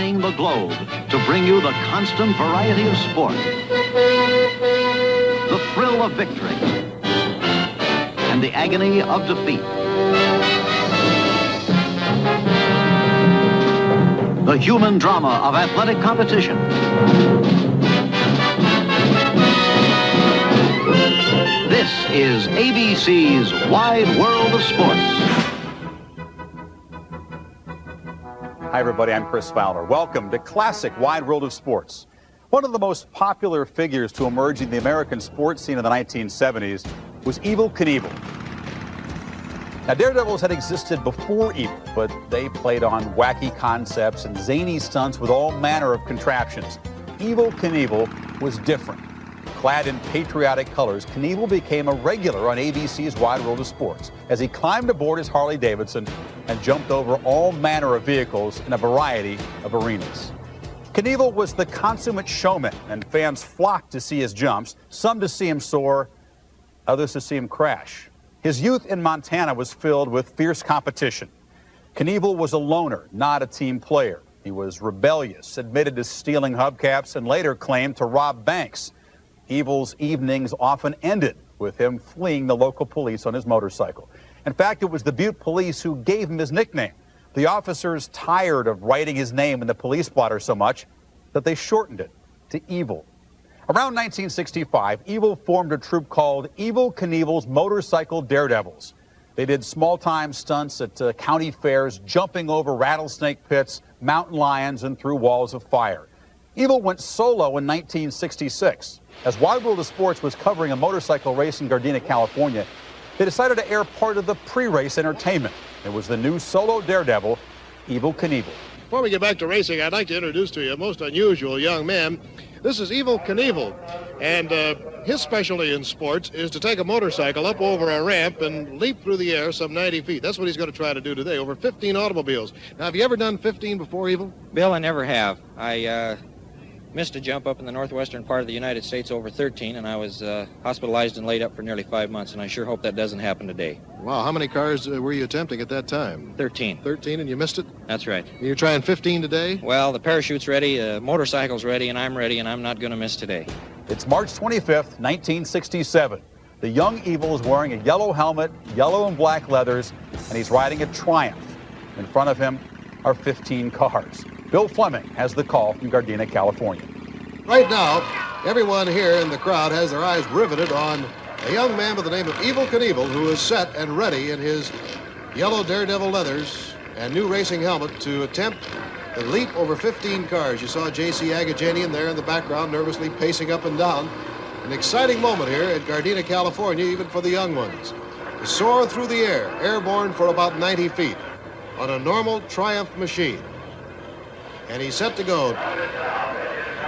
spanning the globe to bring you the constant variety of sport, the thrill of victory, and the agony of defeat. The human drama of athletic competition. This is ABC's Wide World of Sports. Hi, everybody. I'm Chris Fowler. Welcome to Classic Wide World of Sports. One of the most popular figures to emerge in the American sports scene in the 1970s was Evel Knievel. Now, daredevils had existed before Evel, but they played on wacky concepts and zany stunts with all manner of contraptions. Evel Knievel was different. Clad in patriotic colors, Knievel became a regular on ABC's Wide World of Sports as he climbed aboard his Harley-Davidson and jumped over all manner of vehicles in a variety of arenas. Knievel was the consummate showman, and fans flocked to see his jumps, some to see him soar, others to see him crash. His youth in Montana was filled with fierce competition. Knievel was a loner, not a team player. He was rebellious, admitted to stealing hubcaps, and later claimed to rob banks. Evel's evenings often ended with him fleeing the local police on his motorcycle. In fact, it was the Butte police who gave him his nickname. The officers tired of writing his name in the police blotter so much that they shortened it to Evel. Around 1965, Evel formed a troupe called Evel Knievel's Motorcycle Daredevils. They did small-time stunts at county fairs, jumping over rattlesnake pits, mountain lions, and through walls of fire. Evel went solo in 1966. As Wide World of Sports was covering a motorcycle race in Gardena, California, they decided to air part of the pre-race entertainment. It was the new solo daredevil, Evel Knievel. Before we get back to racing, I'd like to introduce to you a most unusual young man. This is Evel Knievel, and his specialty in sports is to take a motorcycle up over a ramp and leap through the air some 90 feet. That's what he's going to try to do today, over 15 automobiles. Now, have you ever done 15 before, Evel? Bill, I never have. I missed a jump up in the northwestern part of the United States over 13, and I was hospitalized and laid up for nearly 5 months, and I sure hope that doesn't happen today. Wow, how many cars were you attempting at that time? 13. 13, and you missed it? That's right. You're trying 15 today? Well, the parachute's ready, motorcycle's ready, and I'm ready, and I'm not going to miss today. It's March 25th, 1967. The young Evel is wearing a yellow helmet, yellow and black leathers, and he's riding a Triumph. In front of him are 15 cars. Bill Fleming has the call from Gardena, California. Right now, everyone here in the crowd has their eyes riveted on a young man by the name of Evel Knievel, who is set and ready in his yellow daredevil leathers and new racing helmet to attempt the leap over 15 cars. You saw J.C. Agajanian there in the background, nervously pacing up and down. An exciting moment here at Gardena, California, even for the young ones. To soar through the air, airborne for about 90 feet on a normal Triumph machine. And he's set to go.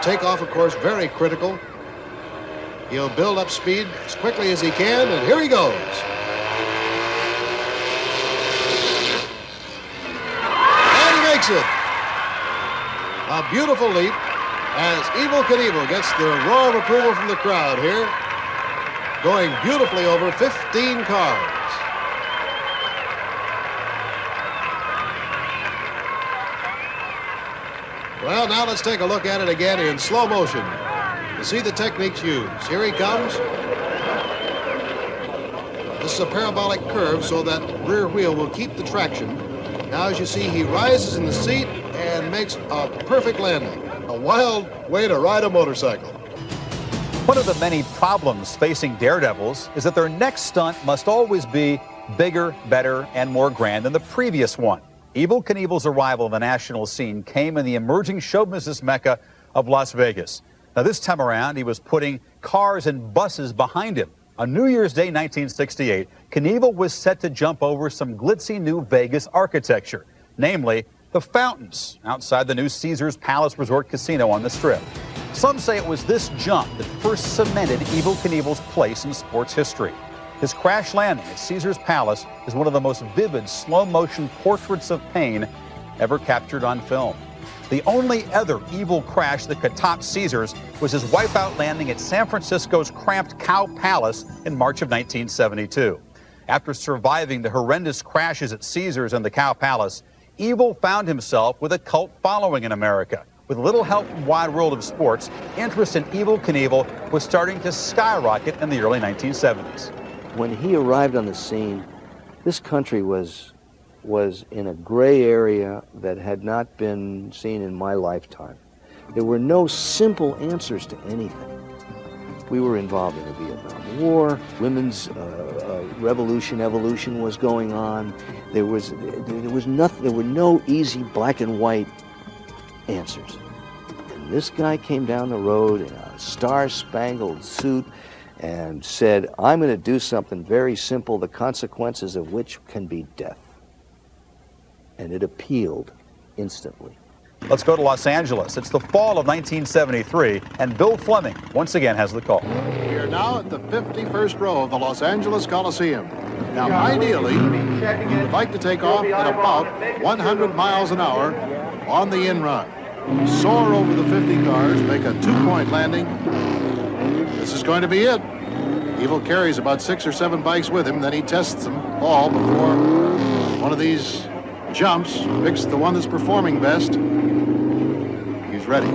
Takeoff, of course, very critical. He'll build up speed as quickly as he can, and here he goes. And he makes it. A beautiful leap as Evel Knievel gets the roar of approval from the crowd here, going beautifully over 15 cars. Well, now let's take a look at it again in slow motion to see the techniques used. Here he comes. This is a parabolic curve so that rear wheel will keep the traction. Now, as you see, he rises in the seat and makes a perfect landing. A wild way to ride a motorcycle. One of the many problems facing daredevils is that their next stunt must always be bigger, better, and more grand than the previous one. Evel Knievel's arrival on the national scene came in the emerging show business mecca of Las Vegas. Now, this time around, he was putting cars and buses behind him. On New Year's Day 1968, Knievel was set to jump over some glitzy new Vegas architecture, namely the fountains outside the new Caesars Palace Resort Casino on the Strip. Some say it was this jump that first cemented Evel Knievel's place in sports history. His crash landing at Caesars Palace is one of the most vivid slow-motion portraits of pain ever captured on film. The only other Evel crash that could top Caesars was his wipeout landing at San Francisco's cramped Cow Palace in March of 1972. After surviving the horrendous crashes at Caesars and the Cow Palace, Evel found himself with a cult following in America. With little help from Wide World of Sports, interest in Evel Knievel was starting to skyrocket in the early 1970s. When he arrived on the scene, this country was in a gray area that had not been seen in my lifetime. There were no simple answers to anything. We were involved in the Vietnam War, women's evolution was going on. There were no easy black and white answers. And this guy came down the road in a star-spangled suit and said, I'm going to do something very simple, the consequences of which can be death. And it appealed instantly. Let's go to Los Angeles. It's the fall of 1973, and Bill Fleming once again has the call. We are now at the 51st row of the Los Angeles Coliseum. Now, ideally, we would like to take off at about 100 miles an hour on the in-run. Soar over the 50 cars, make a two-point landing. This is going to be it. Evel carries about 6 or 7 bikes with him, then he tests them all before one of these jumps, picks the one that's performing best. He's ready.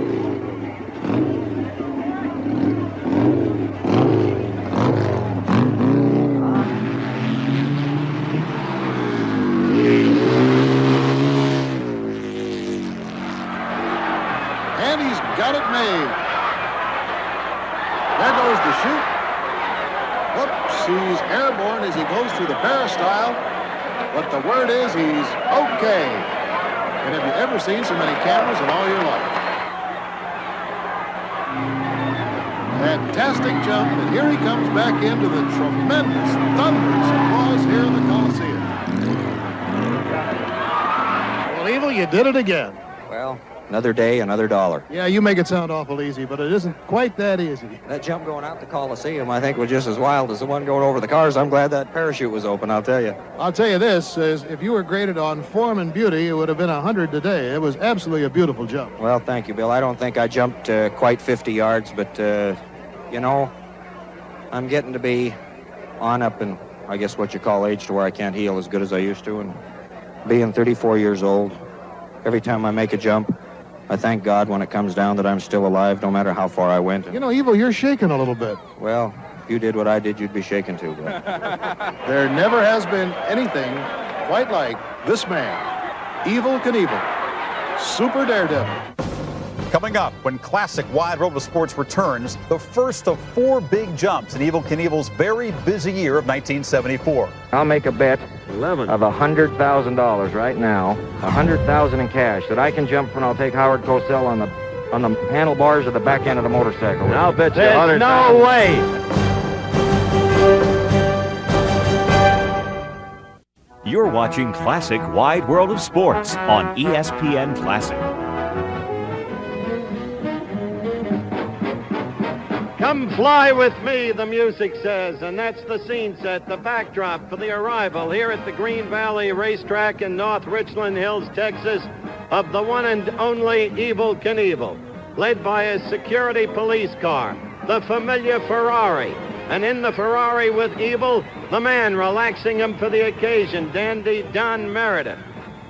And he's got it made. There goes the chute. Whoops, he's airborne as he goes through the peristyle. But the word is he's okay. And have you ever seen so many cameras in all your life? Fantastic jump, and here he comes back into the tremendous, thunderous applause here in the Coliseum. Well, Evel, you did it again. Well, another day, another dollar. Yeah, you make it sound awful easy, but it isn't quite that easy. That jump going out the Coliseum, I think, was just as wild as the one going over the cars. I'm glad that parachute was open, I'll tell you. I'll tell you this, is if you were graded on form and beauty, it would have been 100 today. It was absolutely a beautiful jump. Well, thank you, Bill. I don't think I jumped quite 50 yards, but, you know, I'm getting to be on up in, I guess, what you call age to where I can't heel as good as I used to. And being 34 years old, every time I make a jump, I thank God when it comes down that I'm still alive, no matter how far I went. You know, Evel, you're shaking a little bit. Well, if you did what I did, you'd be shaken too. There never has been anything quite like this man, Evel Knievel, Super Daredevil. Coming up, when classic Wide World of Sports returns, the first of 4 big jumps in Evel Knievel's very busy year of 1974. I'll make a bet of $100,000 right now, $100,000 in cash, that I can jump and I'll take Howard Cosell on the handlebars of the back end of the motorcycle. And I'll bet you $100,000. No way! You're watching Classic Wide World of Sports on ESPN Classic. Come fly with me, the music says, and that's the scene set, the backdrop for the arrival here at the Green Valley Racetrack in North Richland Hills, Texas, of the one and only Evel Knievel, led by a security police car, the familiar Ferrari, and in the Ferrari with Evel, the man relaxing him for the occasion, Dandy Don Meredith,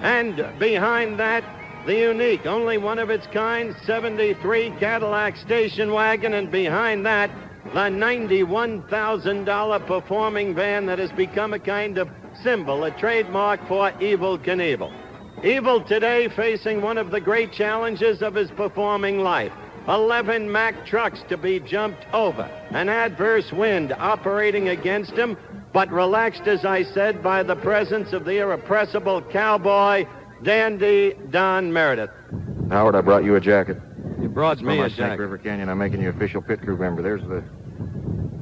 and behind that, the unique, only one of its kind, 73 Cadillac station wagon, and behind that, the $91,000 performing van that has become a kind of symbol, a trademark for Evel Knievel. Evel today facing one of the great challenges of his performing life. 11 Mack trucks to be jumped over, an adverse wind operating against him, but relaxed, as I said, by the presence of the irrepressible cowboy, Dandy Don Meredith. Howard, I brought you a jacket. You brought me a Snake jacket. River Canyon. I'm making you official pit crew member. There's the...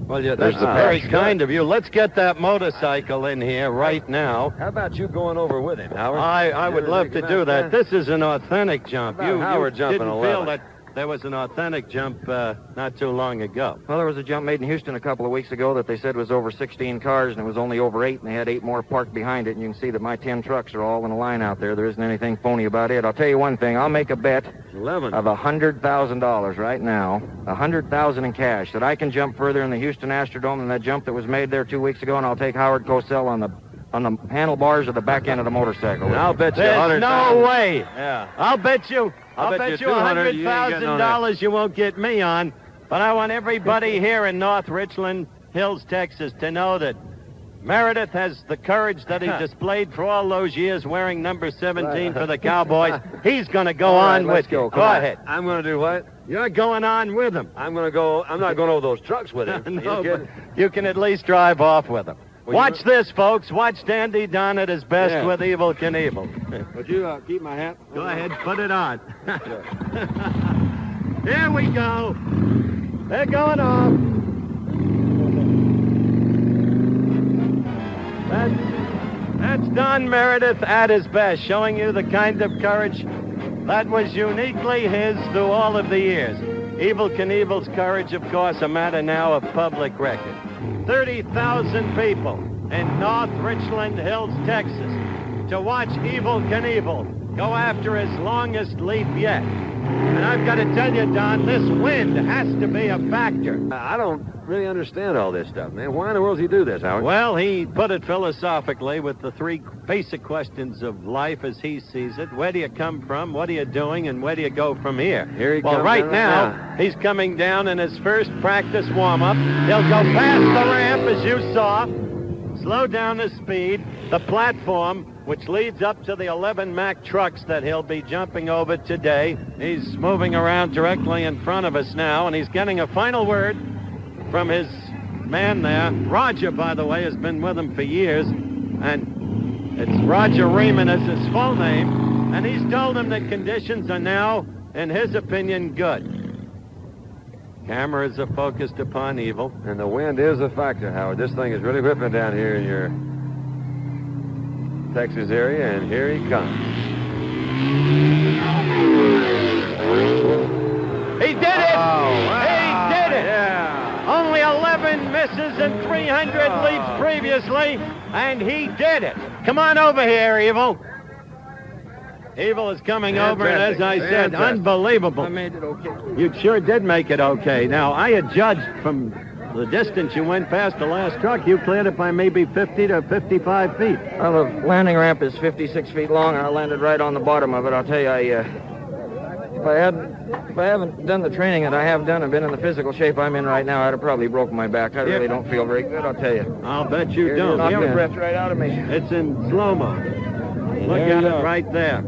Well, yeah, that's very kind of you. Let's get that motorcycle in here right now. How about you going over with him, Howard? I would love to do that. This is an authentic jump. Howard jumping didn't 11. feel that there was an authentic jump not too long ago. Well, there was a jump made in Houston a couple of weeks ago that they said was over 16 cars, and it was only over 8, and they had 8 more parked behind it, and you can see that my 10 trucks are all in a line out there. There isn't anything phony about it. I'll tell you one thing. I'll make a bet 11 of $100,000 right now, $100,000 in cash, that I can jump further in the Houston Astrodome than that jump that was made there 2 weeks ago, and I'll take Howard Cosell on the on the handlebars of the back end of the motorcycle. And I'll bet you There's no way. Yeah. I'll bet you $200, you ain't getting on $100,000 you won't get me on. But I want everybody here in North Richland Hills, Texas, to know that Meredith has the courage that he displayed for all those years wearing number 17 for the Cowboys. He's going to go on with you. Go ahead. I'm going to do what? You're going on with him. I'm going to go. I'm not going over those trucks with him. No, but you can at least drive off with him. Well, Watch this, folks. Watch Dandy Don at his best with Evel Knievel. Would you keep my hat? Go ahead, put it on. Here we go. They're going off. That's Don Meredith at his best, showing you the kind of courage that was uniquely his through all of the years. Evel Knievel's courage, of course, a matter now of public record. 30,000 people in North Richland Hills, Texas, to watch Evel Knievel go after his longest leap yet. And I've got to tell you, Don, this wind has to be a factor. I don't really understand all this stuff, man. Why in the world does he do this, Howard? Well, he put it philosophically with the three basic questions of life as he sees it. Where do you come from? What are you doing? And where do you go from here? Here he well, comes right down now, he's coming down in his first practice warm-up. He'll go past the ramp, as you saw, slow down his speed, the platform, which leads up to the 11 Mack trucks that he'll be jumping over today. He's moving around directly in front of us now, and he's getting a final word from his man there. Roger, by the way, has been with him for years, and it's Roger Riemann is his full name, and he's told him that conditions are now, in his opinion, good. Cameras are focused upon Evel. And the wind is a factor, Howard. This thing is really whipping down here in your Texas area, and here he comes. He did it! Wow. He did it! Yeah. Only 11 misses and 300 leaps previously, and he did it. Come on over here, Evel. Evel is coming over, and as I said, unbelievable. I made it okay. You sure did make it okay. Now, I had judged from the distance you went past the last truck, you cleared it by maybe 50 to 55 feet. Well, the landing ramp is 56 feet long, and I landed right on the bottom of it. I'll tell you, if I haven't done the training that I have done and been in the physical shape I'm in right now, I'd have probably broken my back. I really don't feel very good, I'll tell you. I'll bet you don't. Knocked the breath right out of me. It's in slow-mo. Look at it right there.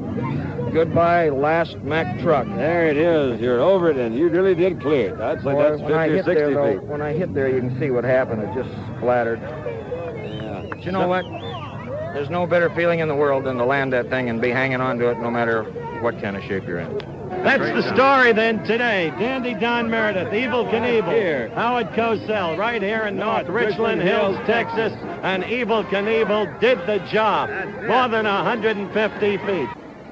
Goodbye, last Mack truck. There it is. You're over it, and you really did clear it. I'd say that's 50 or 60 feet. When I hit there, you can see what happened. It just splattered. Yeah. But you know what? There's no better feeling in the world than to land that thing and be hanging on to it no matter what kind of shape you're in. That's the story then today. Dandy Don Meredith, Evel Knievel, Howard Cosell, right here in North Richland Hills, Texas. And Evel Knievel did the job. More than 150 feet.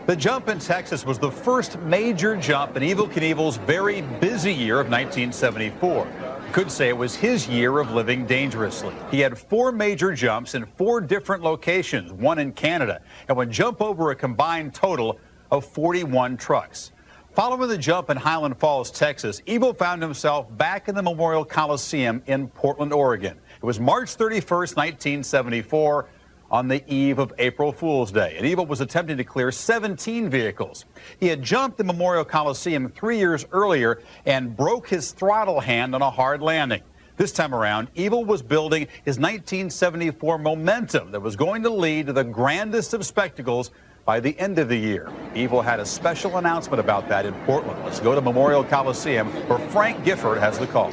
The jump in Texas was the first major jump in Evel Knievel's very busy year of 1974. Could say it was his year of living dangerously. He had 4 major jumps in 4 different locations, one in Canada, and would jump over a combined total of 41 trucks. Following the jump in Highland Falls, Texas, Evel found himself back in the Memorial Coliseum in Portland, Oregon. It was March 31st, 1974. On the eve of April Fool's Day, and Evel was attempting to clear 17 vehicles. He had jumped the Memorial Coliseum 3 years earlier and broke his throttle hand on a hard landing. This time around, Evel was building his 1974 momentum that was going to lead to the grandest of spectacles by the end of the year. Evel had a special announcement about that in Portland. Let's go to Memorial Coliseum, where Frank Gifford has the call.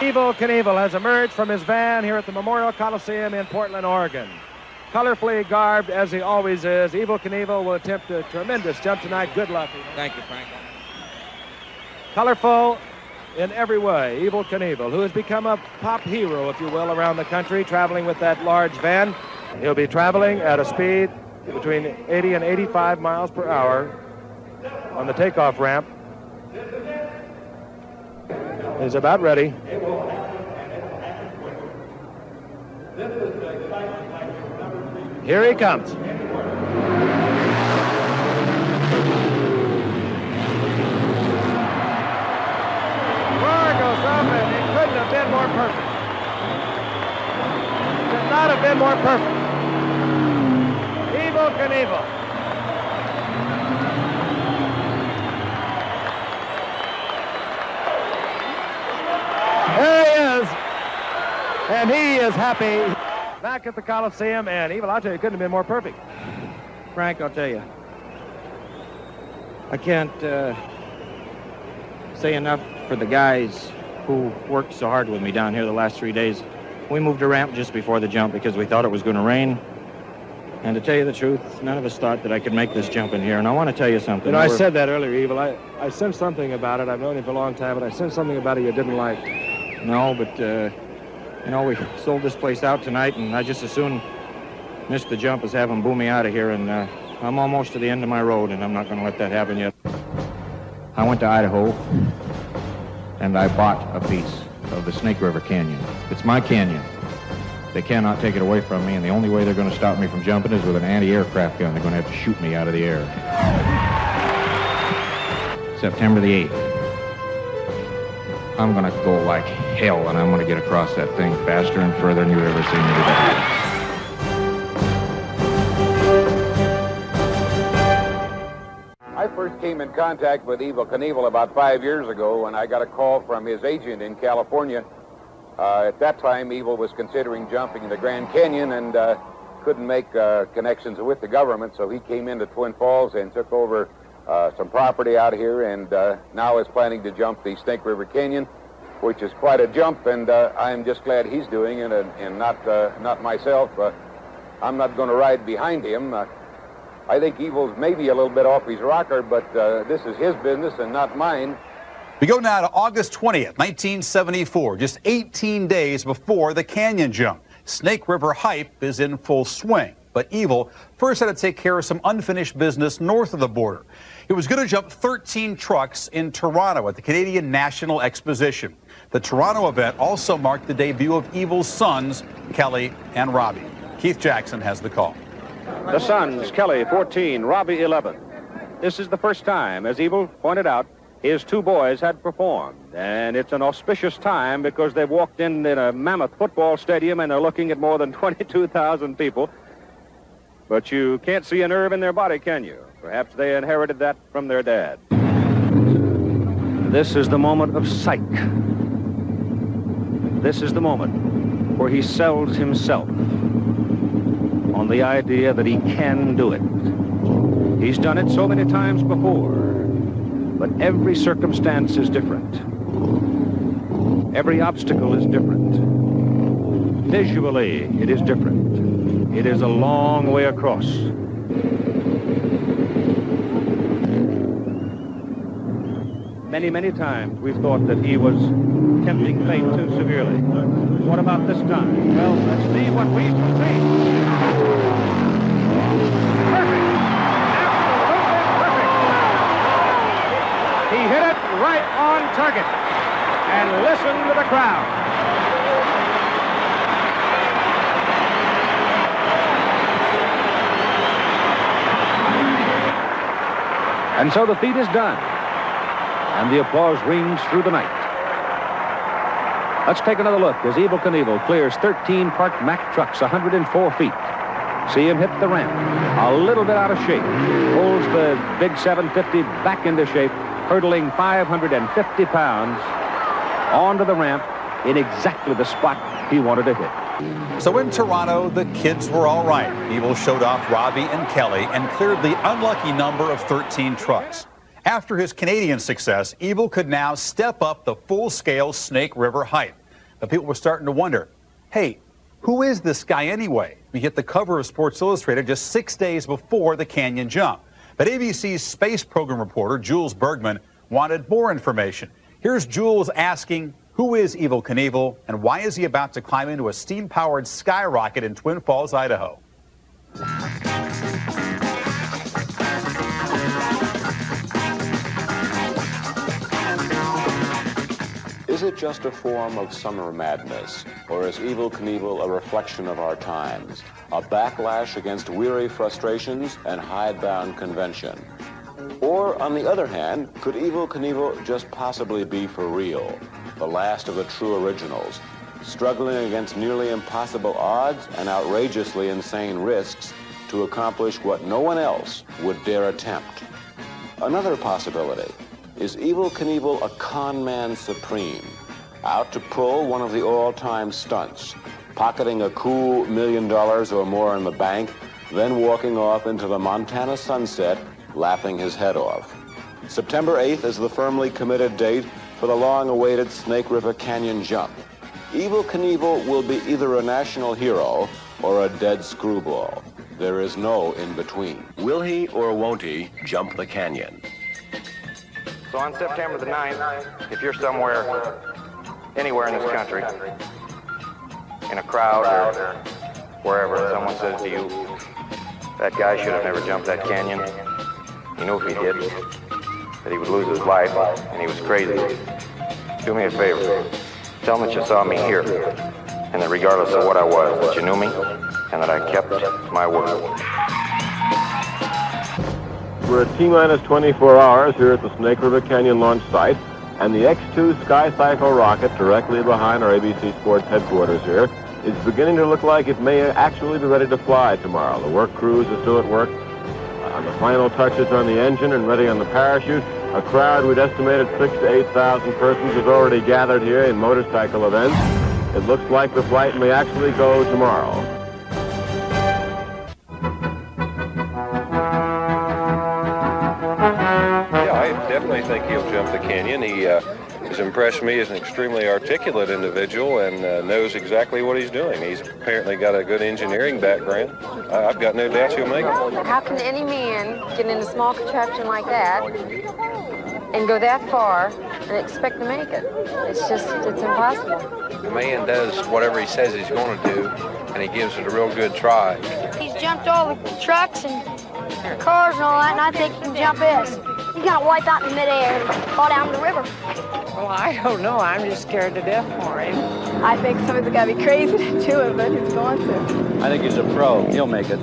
Evel Knievel has emerged from his van here at the Memorial Coliseum in Portland, Oregon. Colorfully garbed as he always is, Evel Knievel will attempt a tremendous jump tonight. Good luck. Thank you, Frank. Colorful in every way, Evel Knievel, who has become a pop hero, if you will, around the country, traveling with that large van. He'll be traveling at a speed between 80 and 85 miles per hour on the takeoff ramp. He's about ready. Here he comes. Car goes up, and it couldn't have been more perfect. Could not have been more perfect. Knievel. There he is. And he is happy. Back at the Coliseum, and Evel, I'll tell you, it couldn't have been more perfect. Frank, I'll tell you, I can't say enough for the guys who worked so hard with me down here the last 3 days. We moved a ramp just before the jump because we thought it was going to rain. And to tell you the truth, none of us thought that I could make this jump in here. And I want to tell you something. You know, I said that earlier, Evel. I sensed something about it. I've known you for a long time, but I sensed something about it you didn't like. No, but, you know, we sold this place out tonight, and I just as soon miss the jump as have them boo me out of here. And I'm almost to the end of my road, and I'm not going to let that happen yet. I went to Idaho, and I bought a piece of the Snake River Canyon. It's my canyon. They cannot take it away from me, and the only way they're going to stop me from jumping is with an anti-aircraft gun. They're going to have to shoot me out of the air. September the 8th. I'm going to go like hell, and I'm going to get across that thing faster and further than you've ever seen me today. I first came in contact with Evel Knievel about 5 years ago when I got a call from his agent in California. At that time, Evel was considering jumping in the Grand Canyon and couldn't make connections with the government, so he came into Twin Falls and took over some property out here, and now is planning to jump the Snake River Canyon, which is quite a jump, and I'm just glad he's doing it and not myself. I'm not going to ride behind him. I think Evel's maybe a little bit off his rocker, but this is his business and not mine. We go now to August 20th, 1974, just 18 days before the canyon jump. Snake River hype is in full swing, but Evel first had to take care of some unfinished business north of the border. He was going to jump 13 trucks in Toronto at the Canadian National Exposition. The Toronto event also marked the debut of Evel's sons, Kelly and Robbie. Keith Jackson has the call. The sons, Kelly, 14, Robbie, 11. This is the first time, as Evel pointed out, his two boys had performed. And it's an auspicious time because they've walked in a mammoth football stadium and are looking at more than 22,000 people. But you can't see a nerve in their body, can you? Perhaps they inherited that from their dad. This is the moment of psych. This is the moment where he sells himself on the idea that he can do it. He's done it so many times before, but every circumstance is different. Every obstacle is different. Visually, it is different. It is a long way across. Many, many times we've thought that he was tempting fate too severely. What about this time? Well, let's see what we shall see. Perfect. Absolutely perfect. He hit it right on target. And listen to the crowd. And so the feat is done. And the applause rings through the night. Let's take another look as Evel Knievel clears 13 parked Mack trucks 104 feet. See him hit the ramp. A little bit out of shape. Pulls the big 750 back into shape, hurdling 550 pounds onto the ramp in exactly the spot he wanted to hit. So in Toronto, the kids were all right. Evel showed off Robbie and Kelly and cleared the unlucky number of 13 trucks. After his Canadian success, Evel could now step up the full-scale Snake River hype. But people were starting to wonder, hey, who is this guy anyway? We hit the cover of Sports Illustrated just 6 days before the canyon jump. But ABC's space program reporter, Jules Bergman, wanted more information. Here's Jules asking, who is Evel Knievel, and why is he about to climb into a steam-powered skyrocket in Twin Falls, Idaho? Is it just a form of summer madness, or is Evel Knievel a reflection of our times, a backlash against weary frustrations and hidebound convention? Or, on the other hand, could Evel Knievel just possibly be for real, the last of the true originals, struggling against nearly impossible odds and outrageously insane risks to accomplish what no one else would dare attempt. Another possibility is Evel Knievel a con man supreme, out to pull one of the all-time stunts, pocketing a cool $1 million or more in the bank, then walking off into the Montana sunset, laughing his head off. September 8th is the firmly committed date for the long-awaited Snake River Canyon jump. Evel Knievel will be either a national hero or a dead screwball. There is no in-between. Will he or won't he jump the canyon? So on September the 9th, if you're somewhere, anywhere in this country, in a crowd or wherever, and someone says to you, that guy should have never jumped that canyon, you know if he did, that he would lose his life, and he was crazy. Do me a favor. Tell him that you saw me here, and that regardless of what I was, that you knew me, and that I kept my word. We're at T-minus 24 hours here at the Snake River Canyon launch site, and the X-2 Sky Cycle rocket directly behind our ABC Sports headquarters here is beginning to look like it may actually be ready to fly tomorrow. The work crews are still at work on the final touches on the engine and ready on the parachute. A crowd we'd estimated 6,000 to 8,000 persons has already gathered here in motorcycle events. It looks like the flight may actually go tomorrow. Yeah, I definitely think he'll jump the canyon. He has impressed me as an extremely articulate individual and knows exactly what he's doing. He's apparently got a good engineering background. I've got no doubt he'll make it. How can any man get in a small contraption like that and go that far and expect to make it? It's impossible. The man does whatever he says he's going to do, and he gives it a real good try. He's jumped all the trucks and cars and all that, and I think he can jump this. He's going to wipe out in midair and fall down the river. Well, I don't know. I'm just scared to death for him. I think somebody's got to be crazy to do it, but he's going to. I think he's a pro. He'll make it.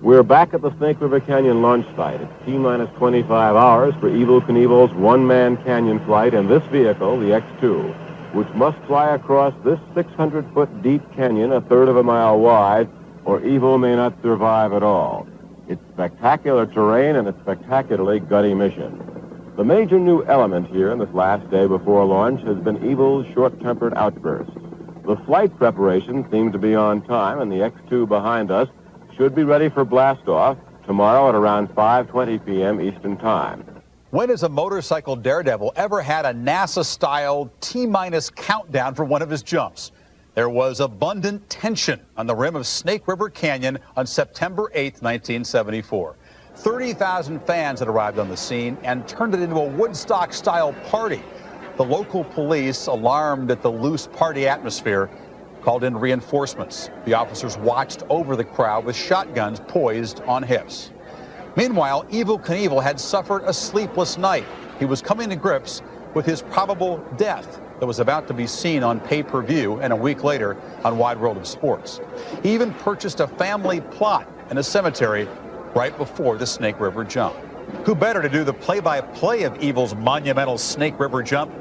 We're back at the Snake River Canyon launch site. It's T-minus 25 hours for Evel Knievel's one-man canyon flight in this vehicle, the X-2, which must fly across this 600-foot deep canyon, a third of a mile wide, or Evel may not survive at all. It's spectacular terrain and a spectacularly gutty mission. The major new element here in this last day before launch has been Evel's short-tempered outbursts. The flight preparations seem to be on time, and the X-2 behind us should be ready for blastoff tomorrow at around 5:20 p.m. Eastern Time. When has a motorcycle daredevil ever had a NASA-style T-minus countdown for one of his jumps? There was abundant tension on the rim of Snake River Canyon on September 8, 1974. 30,000 fans had arrived on the scene and turned it into a Woodstock-style party. The local police, alarmed at the loose party atmosphere, called in reinforcements. The officers watched over the crowd with shotguns poised on hips. Meanwhile, Evel Knievel had suffered a sleepless night. He was coming to grips with his probable death that was about to be seen on pay-per-view and a week later on Wide World of Sports. He even purchased a family plot in a cemetery right before the Snake River jump. Who better to do the play-by-play of Evel's monumental Snake River jump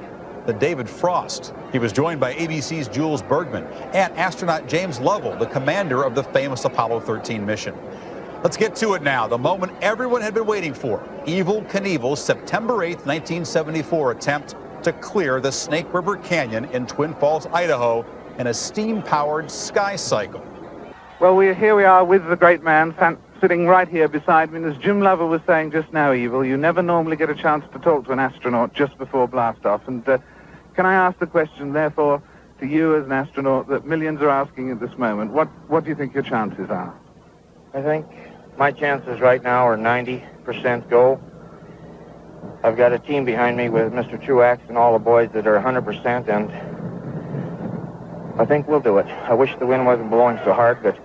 than David Frost? He was joined by ABC's Jules Bergman and astronaut James Lovell, the commander of the famous Apollo 13 mission. Let's get to it now, the moment everyone had been waiting for. Evel Knievel's September 8, 1974 attempt to clear the Snake River Canyon in Twin Falls, Idaho in a steam-powered sky cycle. Well, here we are with the great man sitting right here beside me. And as Jim Lovell was saying just now, Evel, you never normally get a chance to talk to an astronaut just before blastoff. And can I ask the question, therefore, to you as an astronaut that millions are asking at this moment? What do you think your chances are? I think my chances right now are 90% go. I've got a team behind me with Mr. Truax and all the boys that are 100%, and I think we'll do it. I wish the wind wasn't blowing so hard, but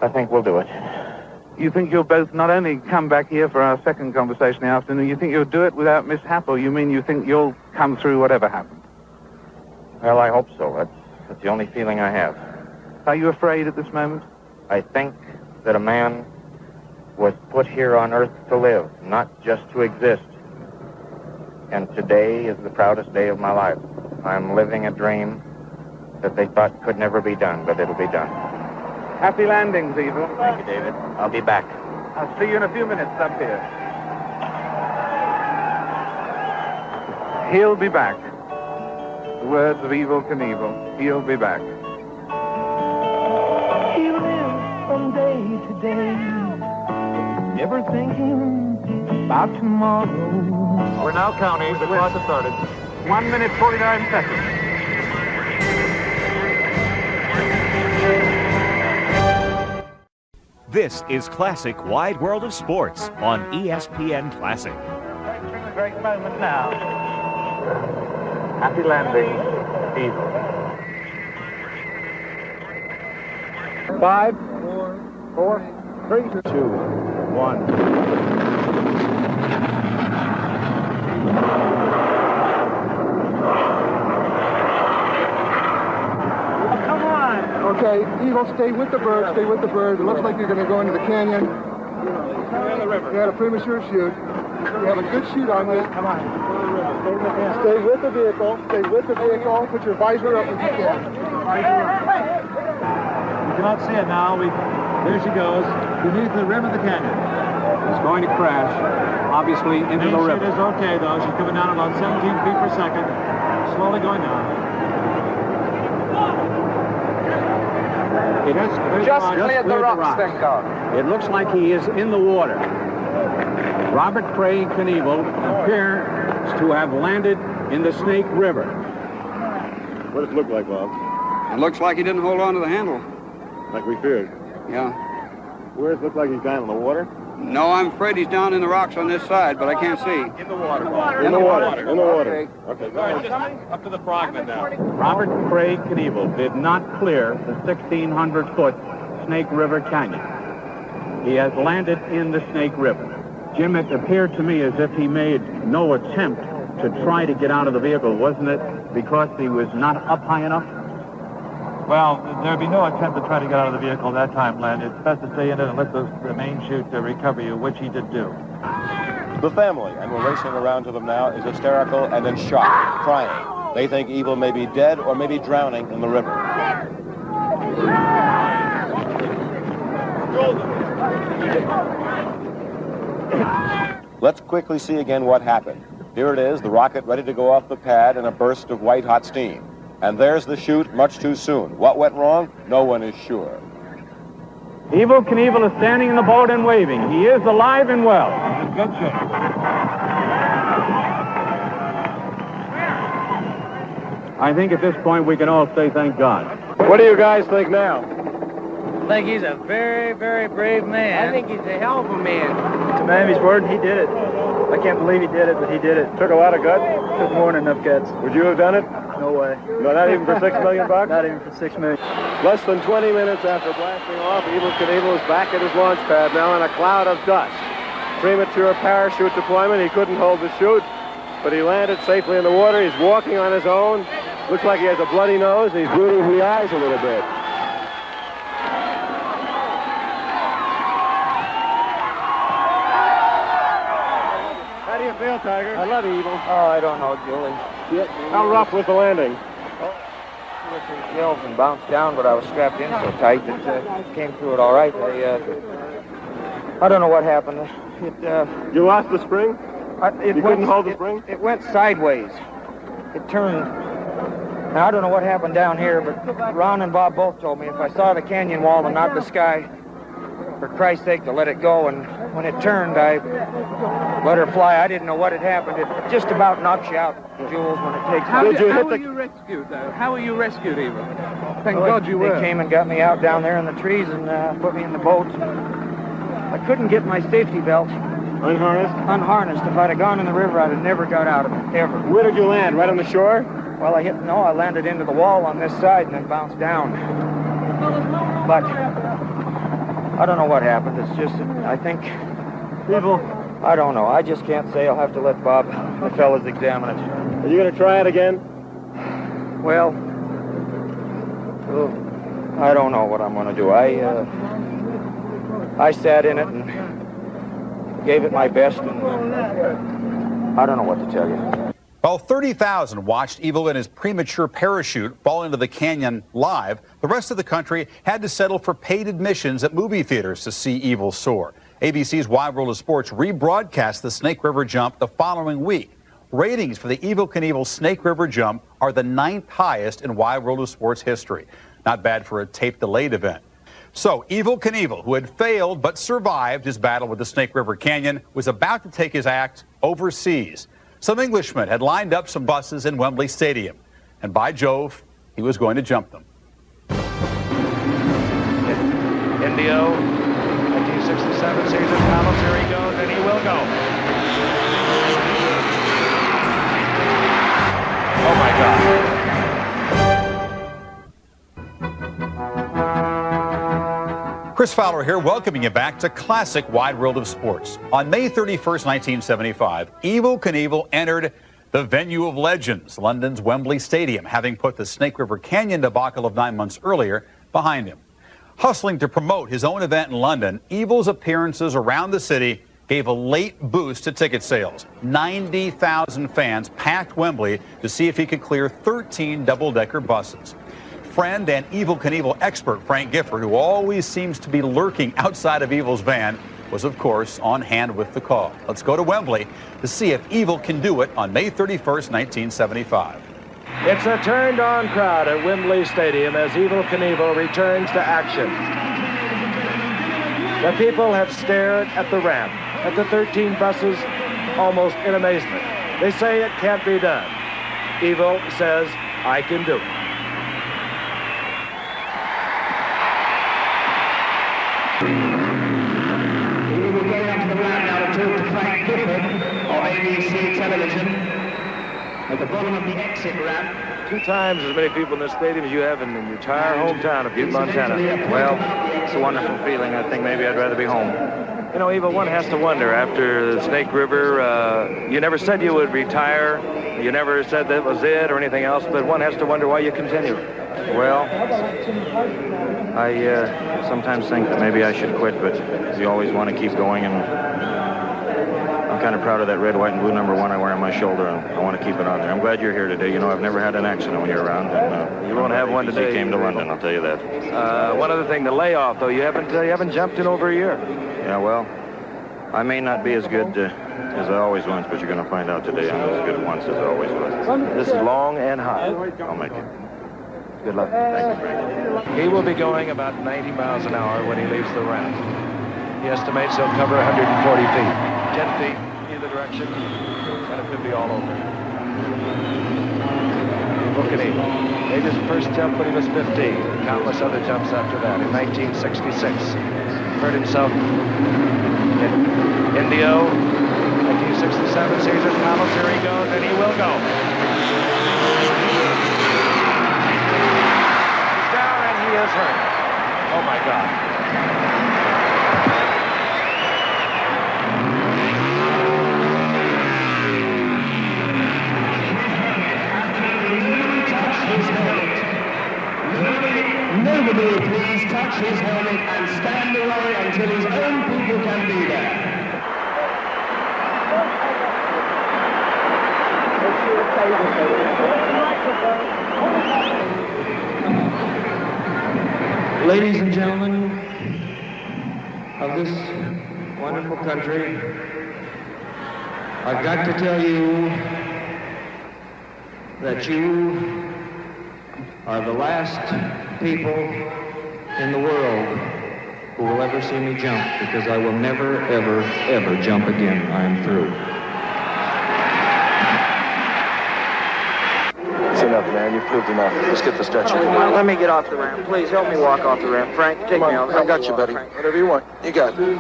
I think we'll do it. You think you'll both not only come back here for our second conversation in the afternoon, you think you'll do it without mishap, or you mean you think you'll come through whatever happens? Well, I hope so. That's the only feeling I have. Are you afraid at this moment? I think that a man was put here on Earth to live, not just to exist. And today is the proudest day of my life. I'm living a dream that they thought could never be done, but it'll be done. Happy landings, Evel. Thank you, David. I'll be back. I'll see you in a few minutes up here. He'll be back. The words of Evel Knievel. He'll be back. He lives from day to day, never thinking about tomorrow. We're now counting. The clock has started. 1 minute, 49 seconds. This is Classic Wide World of Sports on ESPN Classic. Picturing a great moment now. Happy landing, Evel. 5, 4, 3, 2, 1. Okay, Evel, stay with the bird, stay with the bird. It looks like you're going to go into the canyon. You had a premature shoot. You have a good shoot on you. Come on. Stay with the vehicle, stay with the vehicle. Put your visor up if you can. You cannot see it now. There she goes, beneath the rim of the canyon. It's going to crash, obviously, into the river. It is okay, though. She's coming down about 17 feet per second. Slowly going down. It just cleared the rocks, thank God. It looks like he is in the water. Robert Craig Knievel appears to have landed in the Snake River. What does it look like, Bob? It looks like he didn't hold on to the handle. Like we feared? Yeah. Where does it look like he's down in the water? No, I'm afraid he's down in the rocks on this side, but I can't see. In the water, Bob. In the water. In the water. Okay, go ahead. Up to the frogman now. Robert Craig Knievel did not clear the 1,600-foot Snake River Canyon. He has landed in the Snake River. Jim, it appeared to me as if he made no attempt to try to get out of the vehicle, wasn't it? Because he was not up high enough? Well, there'd be no attempt to try to get out of the vehicle that time, Len. It's best to stay in it and let the main chute recover you, which he did do. The family, and we're racing around to them now, is hysterical and in shock, crying. They think Evel may be dead or maybe drowning in the river. Let's quickly see again what happened. Here it is, the rocket ready to go off the pad in a burst of white-hot steam. And there's the chute much too soon. What went wrong? No one is sure. Evel Knievel is standing in the boat and waving. He is alive and well. Good shape. I think at this point we can all say thank God. What do you guys think now? I think he's a very, very brave man. I think he's a hell of a man. To Miami's word, he did it. I can't believe he did it, but he did it. Took a lot of guts? Took more than enough guts. Would you have done it? No way. No, not even for $6 million bucks? Not even for $6 million. Less than 20 minutes after blasting off, Evel Knievel is back at his launch pad now in a cloud of dust. Premature parachute deployment. He couldn't hold the chute, but he landed safely in the water. He's walking on his own. Looks like he has a bloody nose. He's bleeding the eyes a little bit. How do you feel, Tiger? I love Evel. Oh, I don't know, Julie. How rough was the landing? Yells and bounced down, but I was strapped in so tight that came through it all right. I don't know what happened. You lost the spring? You couldn't hold the spring? It went sideways. It turned. Now, I don't know what happened down here, but Ron and Bob both told me if I saw the canyon wall and not the sky, for Christ's sake, to let it go. And when it turned, I let her fly. I didn't know what had happened. It just about knocks you out, Jules, when it takes How were you rescued, though? How were you rescued, Evel? Thank God you were. They came and got me out down there in the trees and put me in the boat. I couldn't get my safety belt. Unharnessed? Unharnessed. If I'd have gone in the river, I'd have never got out of it, ever. Where did you land? Right on the shore? Well, I landed into the wall on this side and then bounced down. But I don't know what happened. It's just that I think I don't know. I just can't say. I'll have to let Bob, the fellas, examine it. Are you going to try it again? Well, I don't know what I'm going to do. I sat in it and gave it my best, and I don't know what to tell you. While 30,000 watched Evel in his premature parachute fall into the canyon live, the rest of the country had to settle for paid admissions at movie theaters to see Evel soar. ABC's Wide World of Sports rebroadcast the Snake River jump the following week. Ratings for the Evel Knievel Snake River jump are the 9th highest in Wide World of Sports history. Not bad for a tape-delayed event. So Evel Knievel, who had failed but survived his battle with the Snake River Canyon, was about to take his act overseas. Some Englishmen had lined up some buses in Wembley Stadium, and by Jove, he was going to jump them. Indio, 1967 Caesar Palace, here he goes, and he will go. Oh my God. Chris Fowler here, welcoming you back to Classic Wide World of Sports. On May 31st, 1975, Evel Knievel entered the venue of legends, London's Wembley Stadium, having put the Snake River Canyon debacle of 9 months earlier behind him. Hustling to promote his own event in London, Evel's appearances around the city gave a late boost to ticket sales. 90,000 fans packed Wembley to see if he could clear 13 double-decker buses. Friend and Evel Knievel expert Frank Gifford, who always seems to be lurking outside of Evel's van, was of course on hand with the call. Let's go to Wembley to see if Evel can do it on May 31st, 1975. It's a turned-on crowd at Wembley Stadium as Evel Knievel returns to action. The people have stared at the ramp, at the 13 buses, almost in amazement. They say it can't be done. Evel says, I can do it. We will get onto the ramp now to talk to Frank Gifford of ABC Television at the bottom of the exit ramp. 2 times as many people in the stadium as you have in your entire hometown of Butte, Montana. Well, it's a wonderful feeling. I think maybe I'd rather be home. You know, Evel, one has to wonder, after the Snake River, you never said you would retire. You never said that was it or anything else, but one has to wonder why you continue. Well, I sometimes think that maybe I should quit, but you always want to keep going, and I'm kind of proud of that red, white, and blue number 1 I wear on my shoulder, and I want to keep it on there. I'm glad you're here today. You know, I've never had an accident when you're around. And, you won't have one today. You came to London, I'll tell you that. One other thing, the layoff, though, you haven't jumped in over a year. Yeah, well, I may not be as good as I always was, but you're going to find out today I'm as good at once as I always was. This is long and high. I'll make it. Good luck. Thank you, Frank. He will be going about 90 miles an hour when he leaves the ramp. He estimates he'll cover 140 feet. 10 feet either direction, and it could be all over. Look at him. Made his first jump when he was 15. Countless other jumps after that. In 1966, hurt himself in Indio. 1967, Caesar's Palace. Here he goes, and he will go. He is hurt. Oh my God. Nobody please touch his helmet and stand away until his own people can be there. Ladies and gentlemen of this wonderful country, I've got to tell you that you are the last people in the world who will ever see me jump, because I will never, ever, ever jump again. I am through. Enough, man. You've proved enough. Let's get the stretcher. Well, let me get off the ramp. Please help me walk off the ramp. Frank, take me off. I got you, buddy. Frank. Whatever you want. You got it.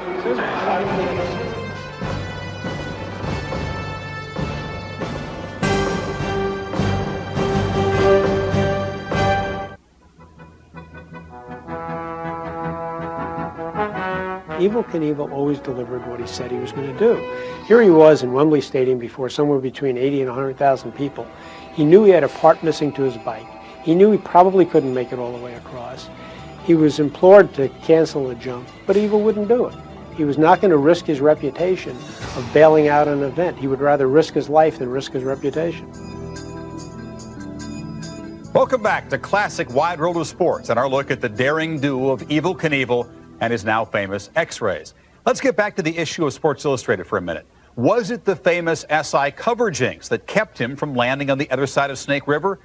Evel Knievel always delivered what he said he was going to do. Here he was in Wembley Stadium before somewhere between 80 and 100,000 people. He knew he had a part missing to his bike. He knew he probably couldn't make it all the way across. He was implored to cancel the jump, but Evel wouldn't do it. He was not going to risk his reputation of bailing out an event. He would rather risk his life than risk his reputation. Welcome back to Classic Wide World of Sports and our look at the daring duo of Evel Knievel and his now famous X-rays. Let's get back to the issue of Sports Illustrated for a minute. Was it the famous SI cover jinx that kept him from landing on the other side of Snake River?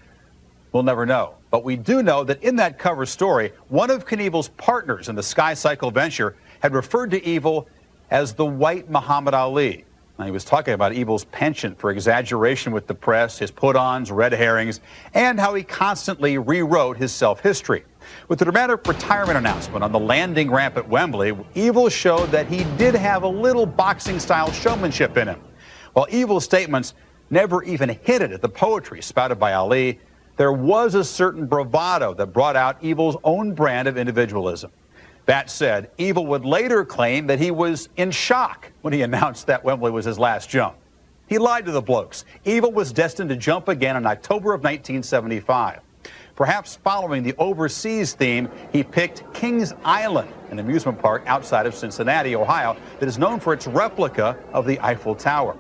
We'll never know. But we do know that in that cover story, one of Knievel's partners in the Sky Cycle venture had referred to Evel as the White Muhammad Ali. Now, he was talking about Evel's penchant for exaggeration with the press, his put-ons, red herrings, and how he constantly rewrote his self-history. With the dramatic retirement announcement on the landing ramp at Wembley, Evel showed that he did have a little boxing-style showmanship in him. While Evel's statements never even hinted at the poetry spouted by Ali, there was a certain bravado that brought out Evel's own brand of individualism. That said, Evel would later claim that he was in shock when he announced that Wembley was his last jump. He lied to the blokes. Evel was destined to jump again in October of 1975. Perhaps following the overseas theme, he picked Kings Island, an amusement park outside of Cincinnati, Ohio, that is known for its replica of the Eiffel Tower.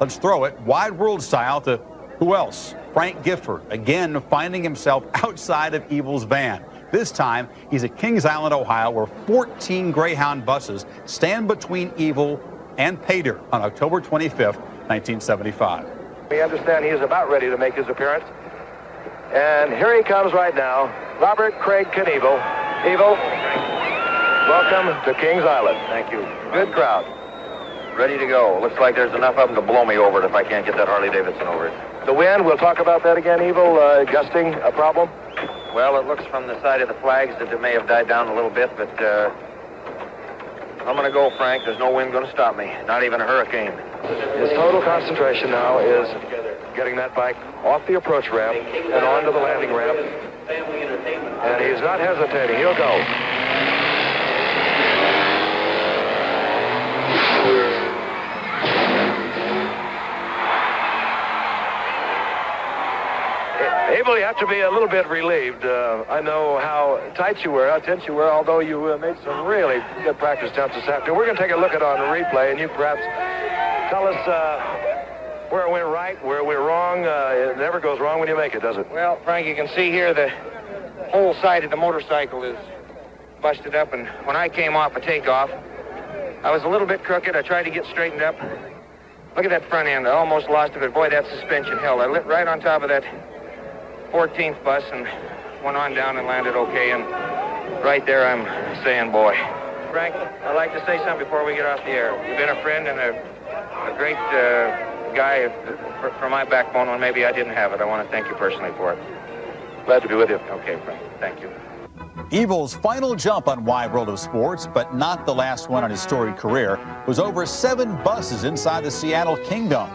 Let's throw it wide world style to who else? Frank Gifford, again finding himself outside of Evel's van. This time, he's at Kings Island, Ohio, where 14 Greyhound buses stand between Evel and Pater on October 25th, 1975. We understand he is about ready to make his appearance. And here he comes right now, Robert Craig Knievel. Evel, welcome to Kings Island. Thank you. Good crowd. Ready to go. Looks like there's enough of them to blow me over it if I can't get that Harley Davidson over it. The wind, we'll talk about that again, Evel, gusting a problem? Well, it looks from the side of the flags that it may have died down a little bit, but I'm going to go, Frank. There's no wind going to stop me, not even a hurricane. His total concentration now is getting that bike off the approach ramp and onto the landing ramp. And he's not hesitating. He'll go. Evel, you have to be a little bit relieved. I know how tight you were, how tense you were, although you made some really good practice jumps this afternoon. We're going to take a look at it on the replay, and you perhaps tell us where it went right, where it went wrong. It never goes wrong when you make it, does it? Well, Frank, you can see here the whole side of the motorcycle is busted up, and when I came off a takeoff, I was a little bit crooked. I tried to get straightened up. Look at that front end. I almost lost it. Boy, that suspension held. I lit right on top of that 14th bus and went on down and landed okay, and right there I'm saying, boy. Frank, I'd like to say something before we get off the air. You've been a friend and a great guy for my backbone when maybe I didn't have it. I want to thank you personally for it. Glad to be with you. Okay, Frank. Thank you. Evel's final jump on Wide World of Sports, but not the last one on his storied career, was over 7 buses inside the Seattle Kingdom.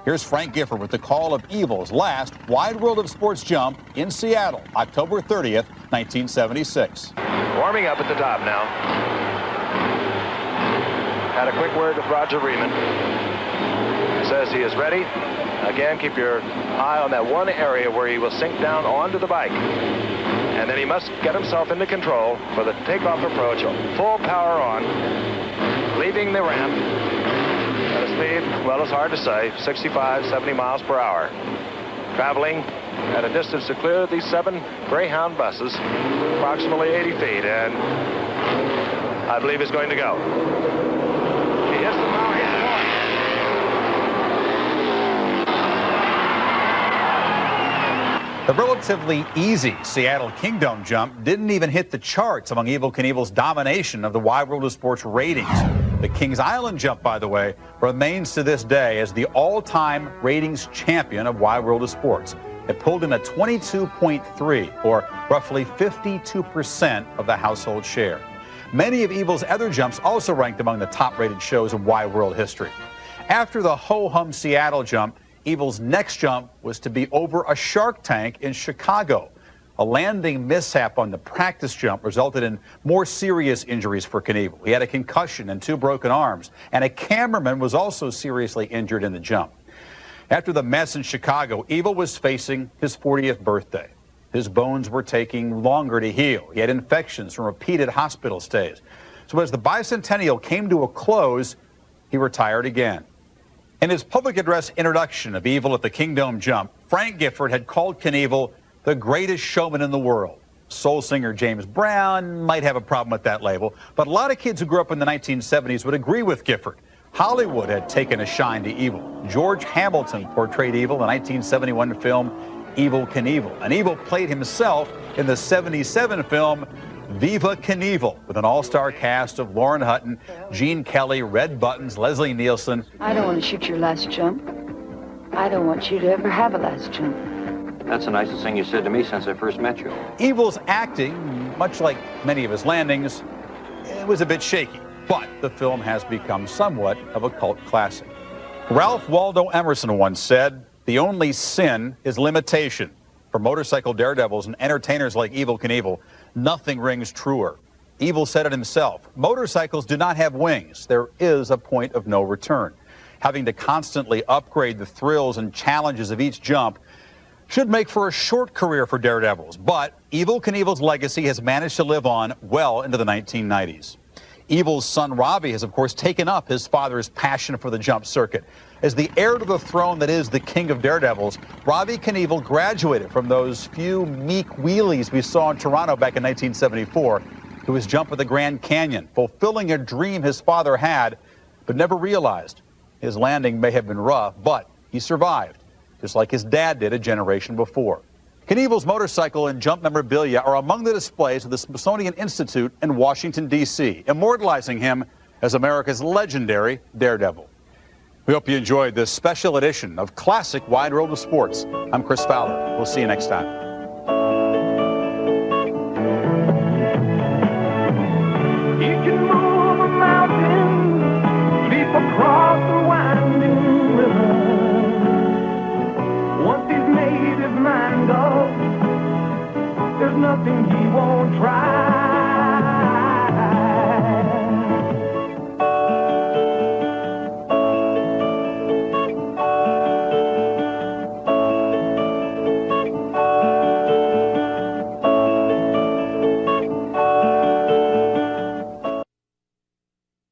Here's Frank Gifford with the call of Evel's last Wide World of Sports jump in Seattle, October 30th, 1976. Warming up at the top now. Had a quick word with Roger Riemann. Says he is ready. Again, keep your eye on that one area where he will sink down onto the bike. And then he must get himself into control for the takeoff approach. Full power on. Leaving the ramp. At a speed, well, it's hard to say, 65, 70 miles per hour. Traveling at a distance to clear these 7 Greyhound buses, approximately 80 feet, and I believe he's going to go. He hits the power, he's The relatively easy Seattle Kingdom jump didn't even hit the charts among Evel Knievel's domination of the Wide World of Sports ratings. The Kings Island jump, by the way, remains to this day as the all-time ratings champion of Wide World of Sports. It pulled in a 22.3, or roughly 52% of the household share. Many of Evel's other jumps also ranked among the top-rated shows in Wide World history. After the ho-hum Seattle jump, Evel's next jump was to be over a shark tank in Chicago. A landing mishap on the practice jump resulted in more serious injuries for Knievel. He had a concussion and 2 broken arms, and a cameraman was also seriously injured in the jump. After the mess in Chicago, Evel was facing his 40th birthday. His bones were taking longer to heal. He had infections from repeated hospital stays. So as the bicentennial came to a close, he retired again. In his public address introduction of Evel at the Kingdome Jump, Frank Gifford had called Knievel the greatest showman in the world. Soul singer James Brown might have a problem with that label, but a lot of kids who grew up in the 1970s would agree with Gifford. Hollywood had taken a shine to Evel. George Hamilton portrayed Evel in the 1971 film Evel Knievel, and Evel played himself in the 77 film Viva Knievel, with an all-star cast of Lauren Hutton, Gene Kelly, Red Buttons, Leslie Nielsen. I don't want to shoot your last jump. I don't want you to ever have a last jump. That's the nicest thing you said to me since I first met you. Evel's acting, much like many of his landings, it was a bit shaky, but the film has become somewhat of a cult classic. Ralph Waldo Emerson once said, "The only sin is limitation." For motorcycle daredevils and entertainers like Evel Knievel, nothing rings truer. Evel said it himself, motorcycles do not have wings. There is a point of no return. Having to constantly upgrade the thrills and challenges of each jump should make for a short career for daredevils, but Evel Knievel's legacy has managed to live on well into the 1990s. Evel's son Robbie has, of course, taken up his father's passion for the jump circuit. As the heir to the throne that is the king of daredevils, Robbie Knievel graduated from those few meek wheelies we saw in Toronto back in 1974 to his jump at the Grand Canyon, fulfilling a dream his father had but never realized. His landing may have been rough, but he survived, just like his dad did a generation before. Knievel's motorcycle and jump memorabilia are among the displays of the Smithsonian Institute in Washington, D.C., immortalizing him as America's legendary daredevil. We hope you enjoyed this special edition of Classic Wide World of Sports. I'm Chris Fowler. We'll see you next time. He can move a mountain, leap across the winding river. Once he's made his mind up, there's nothing he won't try.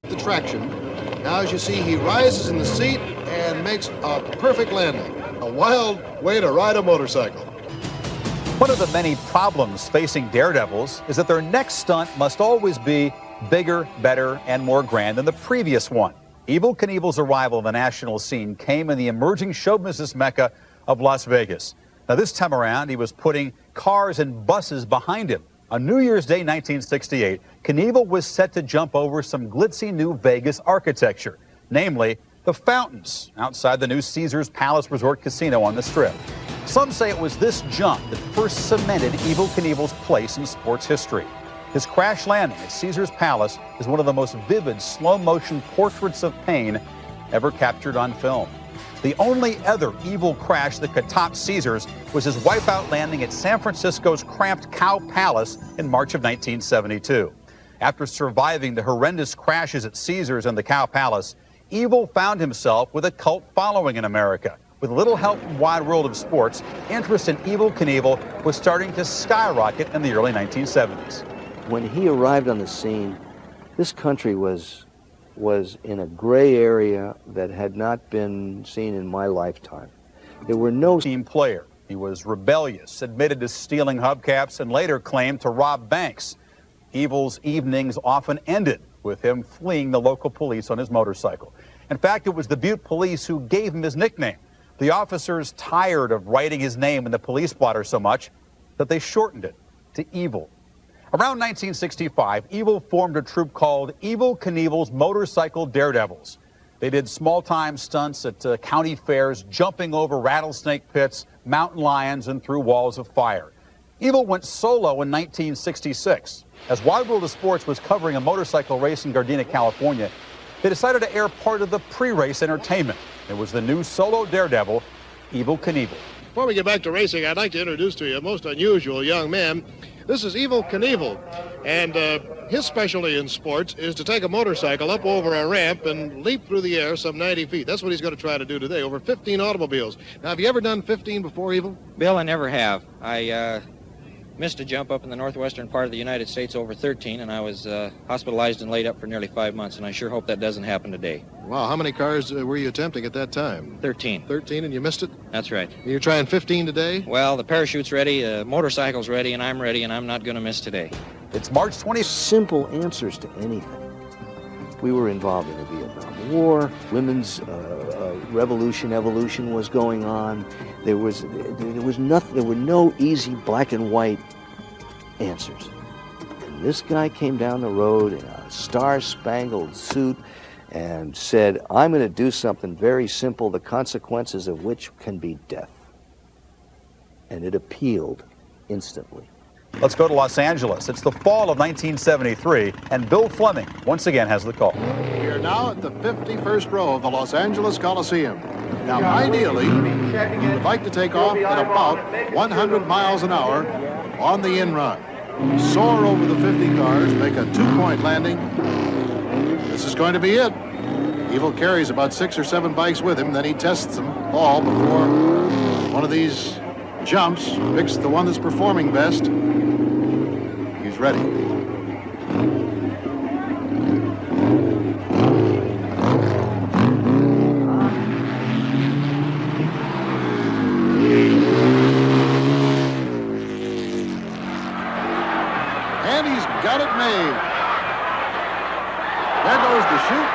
The traction. Now, as you see, he rises in the seat and makes a perfect landing. A wild way to ride a motorcycle. One of the many problems facing daredevils is that their next stunt must always be bigger, better, and more grand than the previous one. Evel Knievel's arrival on the national scene came in the emerging show business mecca of Las Vegas. Now, this time around, he was putting cars and buses behind him. On New Year's Day 1968, Knievel was set to jump over some glitzy new Vegas architecture, namely the fountains outside the new Caesars Palace Resort Casino on the Strip. Some say it was this jump that first cemented Evel Knievel's place in sports history. His crash landing at Caesars Palace is one of the most vivid slow-motion portraits of pain ever captured on film. The only other Evel crash that could top Caesars was his wipeout landing at San Francisco's cramped Cow Palace in March of 1972. After surviving the horrendous crashes at Caesars and the Cow Palace, Evel found himself with a cult following in America. With little help from Wide World of Sports, interest in Evel Knievel was starting to skyrocket in the early 1970s. When he arrived on the scene, this country was in a gray area that had not been seen in my lifetime. There were no team player. He was rebellious, admitted to stealing hubcaps, and later claimed to rob banks. Evel's evenings often ended with him fleeing the local police on his motorcycle. In fact, it was the Butte police who gave him his nickname. The officers, tired of writing his name in the police blotter so much that they shortened it to Evel. Around 1965, Evel formed a troupe called Evel Knievel's Motorcycle Daredevils. They did small-time stunts at county fairs, jumping over rattlesnake pits, mountain lions, and through walls of fire. Evel went solo in 1966. As Wide World of Sports was covering a motorcycle race in Gardena, California, they decided to air part of the pre-race entertainment. It was the new solo daredevil, Evel Knievel. Before we get back to racing, I'd like to introduce to you a most unusual young man. This is Evel Knievel, and his specialty in sports is to take a motorcycle up over a ramp and leap through the air some 90 feet. That's what he's going to try to do today, over 15 automobiles. Now, have you ever done 15 before, Evel? Bill, I never have. I missed a jump up in the northwestern part of the United States over 13, and I was hospitalized and laid up for nearly 5 months, and I sure hope that doesn't happen today. Wow, how many cars were you attempting at that time? 13. 13, and you missed it? That's right. You're trying 15 today? Well, the parachute's ready, motorcycle's ready, and I'm ready, and I'm not going to miss today. It's March 20th. Simple answers to anything. We were involved in the Vietnam War. Women's evolution was going on. There was nothing. There were no easy black and white answers. And this guy came down the road in a star-spangled suit and said, "I'm going to do something very simple, the consequences of which can be death." And it appealed instantly. Let's go to Los Angeles. It's the fall of 1973, and Bill Fleming once again has the call. We are now at the 51st row of the Los Angeles Coliseum. Now, ideally, we would like to take off at about 100 miles an hour on the in-run. Soar over the 50 cars, make a 2-point landing. This is going to be it. Evel carries about 6 or 7 bikes with him, then he tests them all before one of these jumps, picks the one that's performing best. He's ready. And he's got it made. There goes the chute.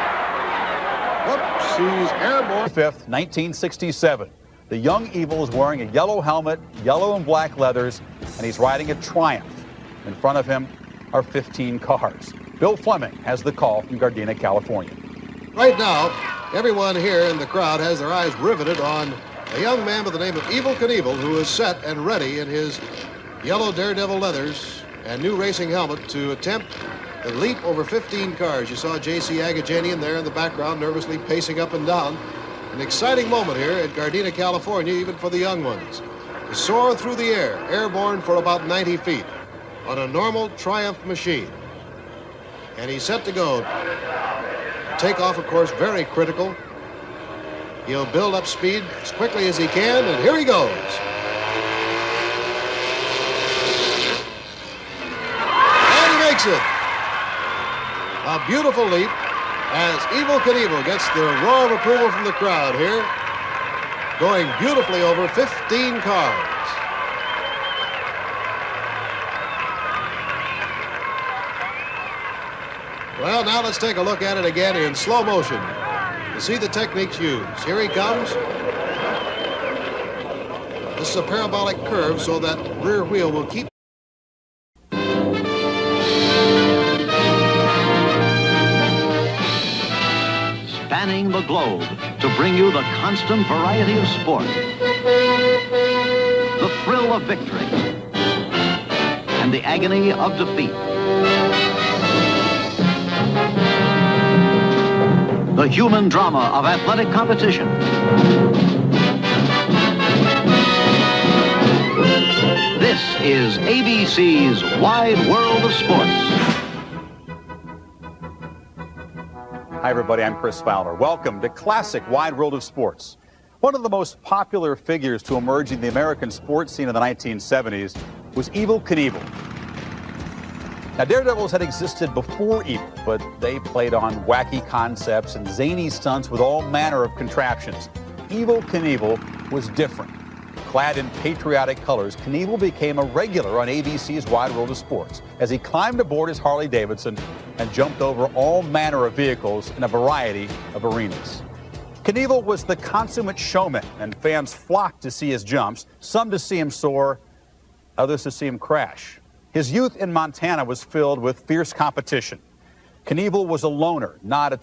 Whoops, he's airborne. 5th, 1967. The young Evel is wearing a yellow helmet, yellow and black leathers, and he's riding a Triumph. In front of him are 15 cars. Bill Fleming has the call from Gardena, California. Right now, everyone here in the crowd has their eyes riveted on a young man by the name of Evel Knievel, who is set and ready in his yellow daredevil leathers and new racing helmet to attempt the leap over 15 cars. You saw J.C. Agajanian there in the background, nervously pacing up and down. An exciting moment here at Gardena, California, even for the young ones. To soar through the air, airborne for about 90 feet, on a normal Triumph machine. And he's set to go. Takeoff, of course, very critical. He'll build up speed as quickly as he can, and here he goes. And he makes it. A beautiful leap as Evel Knievel gets the roar of approval from the crowd here, going beautifully over 15 cars. Well, now let's take a look at it again in slow motion to see the techniques used. Here he comes. This is a parabolic curve so that rear wheel will keep. Spanning the globe to bring you the constant variety of sport, the thrill of victory, and the agony of defeat. The human drama of athletic competition. This is ABC's Wide World of Sports. Hi, everybody. I'm Chris Fowler. Welcome to Classic Wide World of Sports. One of the most popular figures to emerge in the American sports scene in the 1970s was Evel Knievel. Now, daredevils had existed before Evel, but they played on wacky concepts and zany stunts with all manner of contraptions. Evel Knievel was different. Clad in patriotic colors, Knievel became a regular on ABC's Wide World of Sports as he climbed aboard his Harley-Davidson and jumped over all manner of vehicles in a variety of arenas. Knievel was the consummate showman, and fans flocked to see his jumps, some to see him soar, others to see him crash. His youth in Montana was filled with fierce competition. Knievel was a loner, not a